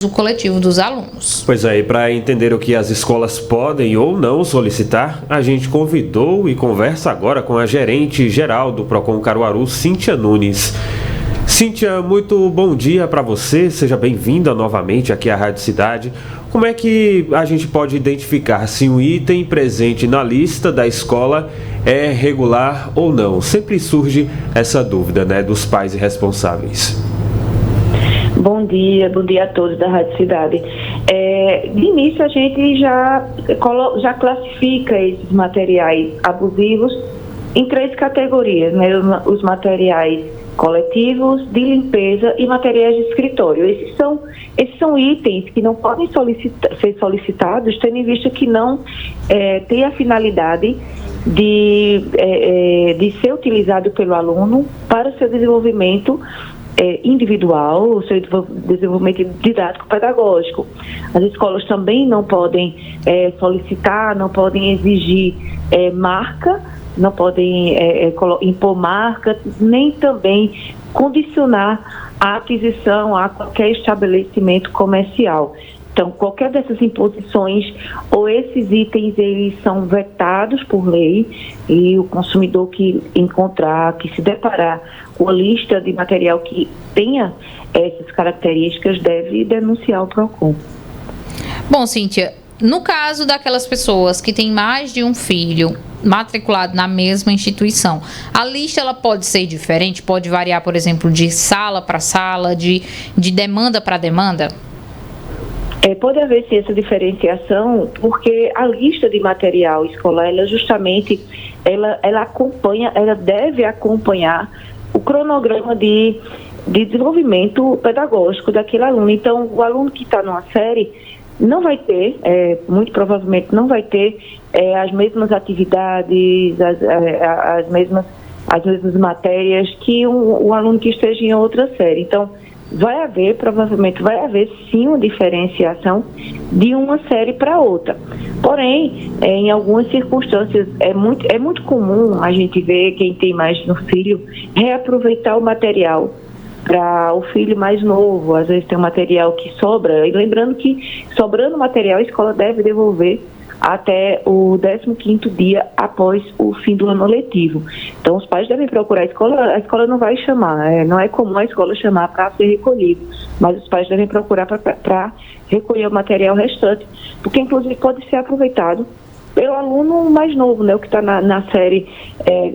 o coletivo dos alunos. Pois é, e para entender o que as escolas podem ou não solicitar, a gente convidou e conversa agora com a gerente-geral do Procon Caruaru, Cíntia Nunes. Cíntia, muito bom dia para você, seja bem-vinda novamente aqui à Rádio Cidade. Como é que a gente pode identificar se um item presente na lista da escola é regular ou não? Sempre surge essa dúvida, né, dos pais e responsáveis. Bom dia a todos da Rádio Cidade. De início, a gente já classifica esses materiais abusivos em 3 categorias, né? Os materiais coletivos, de limpeza e materiais de escritório. Esses são itens que não podem ser solicitados, tendo em vista que não têm a finalidade de ser utilizado pelo aluno para o seu desenvolvimento individual, o seu desenvolvimento didático-pedagógico. As escolas também não podem solicitar, não podem exigir marca, não podem impor marca, nem também condicionar a aquisição a qualquer estabelecimento comercial. Então, qualquer dessas imposições ou esses itens, eles são vetados por lei, e o consumidor que se deparar com a lista de material que tenha essas características deve denunciar o Procon. Bom, Cíntia, no caso daquelas pessoas que têm mais de um filho matriculado na mesma instituição, a lista ela pode ser diferente? Pode variar, por exemplo, de sala para sala, de demanda para demanda? Pode haver sim essa diferenciação, porque a lista de material escolar, ela justamente, ela deve acompanhar o cronograma de desenvolvimento pedagógico daquele aluno. Então, o aluno que está numa série não vai ter, muito provavelmente não vai ter as mesmas atividades, as mesmas matérias que o aluno que esteja em outra série. Então, provavelmente vai haver sim uma diferenciação de uma série para outra. Porém, em algumas circunstâncias, é muito comum a gente ver quem tem mais de um filho reaproveitar o material para o filho mais novo. Às vezes tem um material que sobra, e lembrando que sobrando material a escola deve devolver até o 15º dia após o fim do ano letivo. Então, os pais devem procurar a escola não vai chamar, não é comum a escola chamar para ser recolhido, mas os pais devem procurar para recolher o material restante, porque inclusive pode ser aproveitado pelo aluno mais novo, né, o que está na série,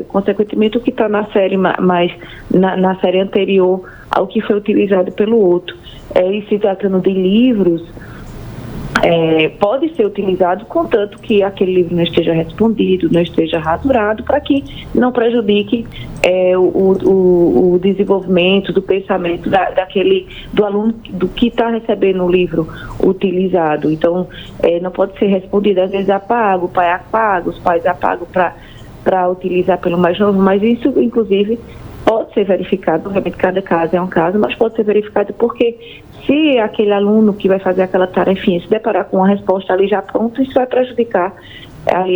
consequentemente o que está na série na série anterior ao que foi utilizado pelo outro. E se tratando de livros, pode ser utilizado, contanto que aquele livro não esteja respondido, não esteja rasurado, para que não prejudique o desenvolvimento do pensamento do aluno do que está recebendo o livro utilizado. Então, não pode ser respondido, às vezes apaga, o pai apaga, os pais apagam para utilizar pelo mais novo, mas isso, inclusive, pode ser verificado. Obviamente, cada caso é um caso, mas pode ser verificado porque se aquele aluno que vai fazer aquela tarefinha se deparar com uma resposta ali já pronta, isso vai prejudicar ali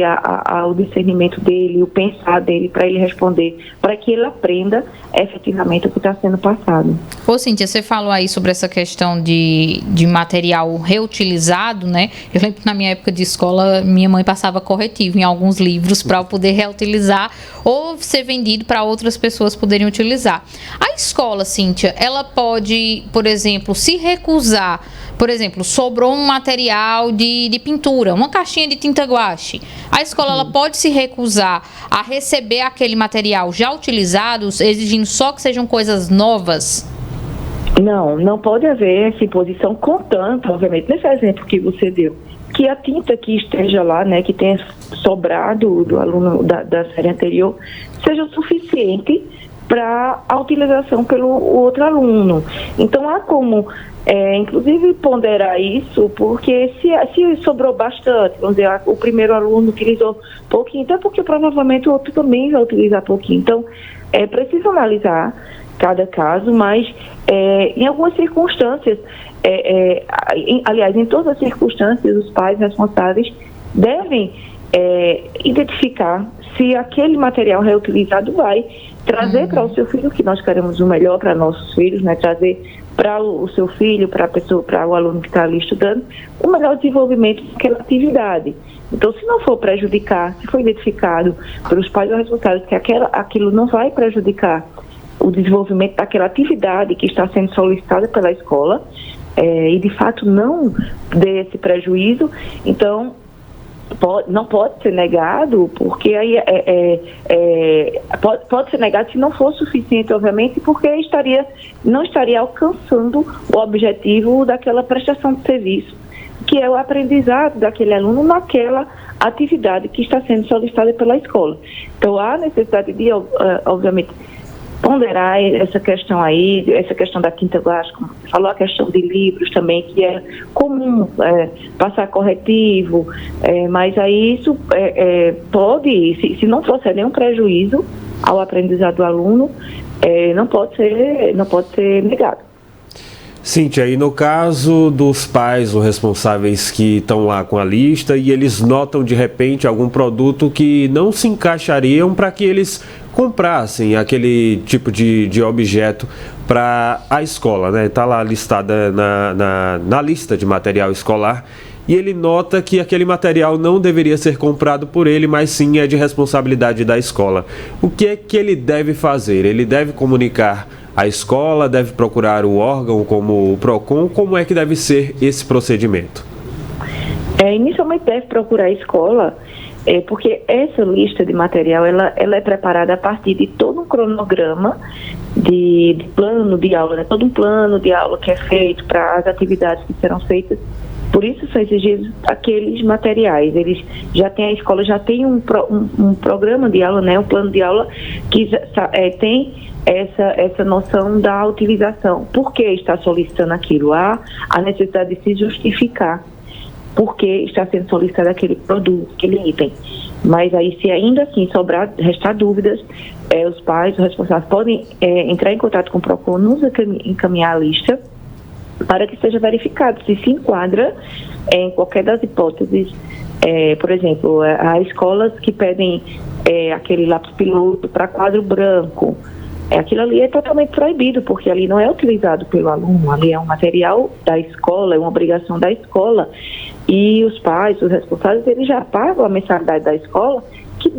o discernimento dele, o pensar dele para ele responder, para que ele aprenda efetivamente o que está sendo passado. Ô, Cíntia, você falou aí sobre essa questão de material reutilizado, né? Eu lembro que na minha época de escola, minha mãe passava corretivo em alguns livros para eu poder reutilizar ou ser vendido para outras pessoas poderem utilizar. A escola, Cíntia, ela pode, por exemplo, se recusar, por exemplo, sobrou um material de pintura, uma caixinha de tinta guache. A escola ela pode se recusar a receber aquele material já utilizado, exigindo só que sejam coisas novas? Não pode haver essa imposição, contanto, obviamente, nesse exemplo que você deu, que a tinta que esteja lá, né, que tenha sobrado do aluno da série anterior, seja o suficiente para a utilização pelo outro aluno. Então, há como, inclusive, ponderar isso, porque se sobrou bastante, vamos dizer, o primeiro aluno utilizou pouquinho, então porque provavelmente o outro também vai utilizar pouquinho. Então, é preciso analisar cada caso, mas em algumas circunstâncias, aliás, em todas as circunstâncias, os pais responsáveis devem identificar se aquele material reutilizado vai trazer para o seu filho, que nós queremos o melhor para nossos filhos, né, trazer para o seu filho, para o aluno que está ali estudando, o melhor desenvolvimento daquela atividade. Então, se não for prejudicar, se for identificado pelos pais ou responsáveis que aquilo não vai prejudicar o desenvolvimento daquela atividade que está sendo solicitada pela escola, e de fato não dê esse prejuízo, então não pode ser negado, porque aí pode ser negado se não for suficiente, obviamente, porque não estaria alcançando o objetivo daquela prestação de serviço, que é o aprendizado daquele aluno naquela atividade que está sendo solicitada pela escola. Então, há necessidade de, obviamente, ponderar essa questão aí, essa questão da quinta classe, como você falou, a questão de livros também, que é comum passar corretivo, mas aí isso pode, se não trouxer nenhum prejuízo ao aprendizado do aluno, não pode ser negado. Cíntia, e no caso dos pais ou responsáveis que estão lá com a lista e eles notam de repente algum produto que não se encaixariam para que eles comprassem aquele tipo de objeto para a escola, né? Está lá listada na lista de material escolar e ele nota que aquele material não deveria ser comprado por ele, mas sim é de responsabilidade da escola. O que é que ele deve fazer? Ele deve comunicar à escola, deve procurar o órgão como o PROCON? Como é que deve ser esse procedimento? Inicialmente deve procurar a escola, porque essa lista de material ela é preparada a partir de todo um cronograma de plano de aula, né? Todo um plano de aula que é feito para as atividades que serão feitas. Por isso são exigidos aqueles materiais. A escola já tem um programa de aula, né? Um plano de aula que tem essa noção da utilização. Por que está solicitando aquilo? Há a necessidade de se justificar por que está sendo solicitado aquele produto, aquele item. Mas aí, se ainda assim restar dúvidas, os pais, os responsáveis podem entrar em contato com o PROCON, nos encaminhar a lista, para que seja verificado se enquadra em qualquer das hipóteses. Por exemplo, há escolas que pedem aquele lápis piloto para quadro branco. Aquilo ali é totalmente proibido, porque ali não é utilizado pelo aluno, ali é um material da escola, é uma obrigação da escola. E os pais, os responsáveis, eles já pagam a mensalidade da escola, que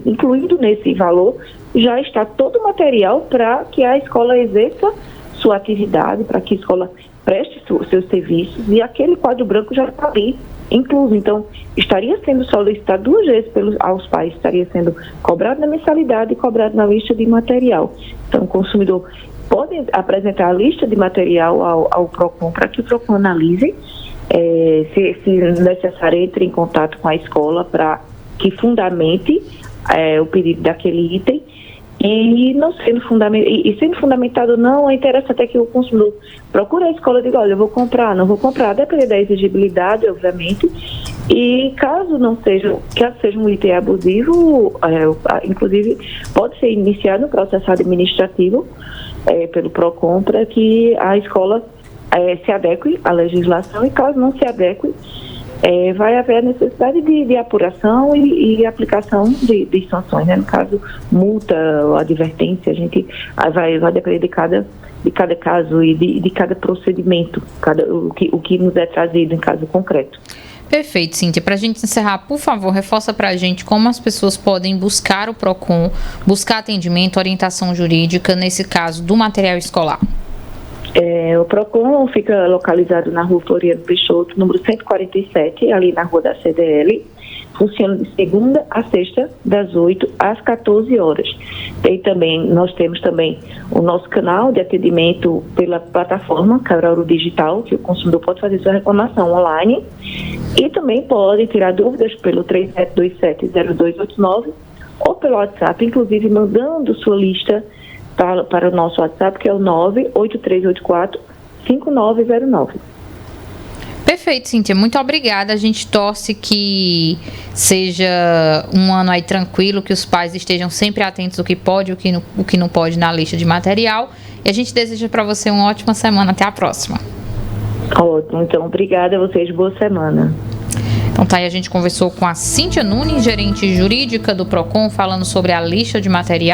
incluído nesse valor, já está todo o material para que a escola exerça sua atividade, para que a escola preste seus serviços, e aquele quadro branco já está ali incluso. Então, estaria sendo solicitado 2 vezes aos pais, estaria sendo cobrado na mensalidade e cobrado na lista de material. Então, o consumidor pode apresentar a lista de material ao PROCON, para que o PROCON analise, se necessário, entre em contato com a escola para que fundamente o pedido daquele item. E não sendo fundamentado ou não, é interessante até que o consumidor procure a escola e diga, olha, eu vou comprar, não vou comprar, depende da exigibilidade, obviamente, e caso seja um item abusivo, inclusive pode ser iniciado um processo administrativo pelo PROCON para que a escola se adeque à legislação, e caso não se adeque, vai haver a necessidade de apuração e aplicação de sanções, né? No caso, multa ou advertência, a gente vai depender de cada caso e de cada procedimento, o que nos é trazido em caso concreto. Perfeito, Cíntia. Para a gente encerrar, por favor, reforça para a gente como as pessoas podem buscar o PROCON, buscar atendimento, orientação jurídica, nesse caso do material escolar. O PROCON fica localizado na rua Floriano Peixoto, número 147, ali na rua da CDL. Funciona de segunda a sexta, das 8 às 14 horas. Nós temos também o nosso canal de atendimento pela plataforma Caruaru Digital, que o consumidor pode fazer sua reclamação online, e também pode tirar dúvidas pelo 3727-0289 ou pelo WhatsApp, inclusive mandando sua lista para o nosso WhatsApp, que é o 98384-5909. Perfeito, Cíntia. Muito obrigada. A gente torce que seja um ano aí tranquilo, que os pais estejam sempre atentos ao que pode e o que não pode na lista de material. E a gente deseja para você uma ótima semana. Até a próxima. Ótimo. Então, obrigada a vocês. Boa semana. Então tá aí, a gente conversou com a Cíntia Nunes, gerente jurídica do PROCON, falando sobre a lista de material.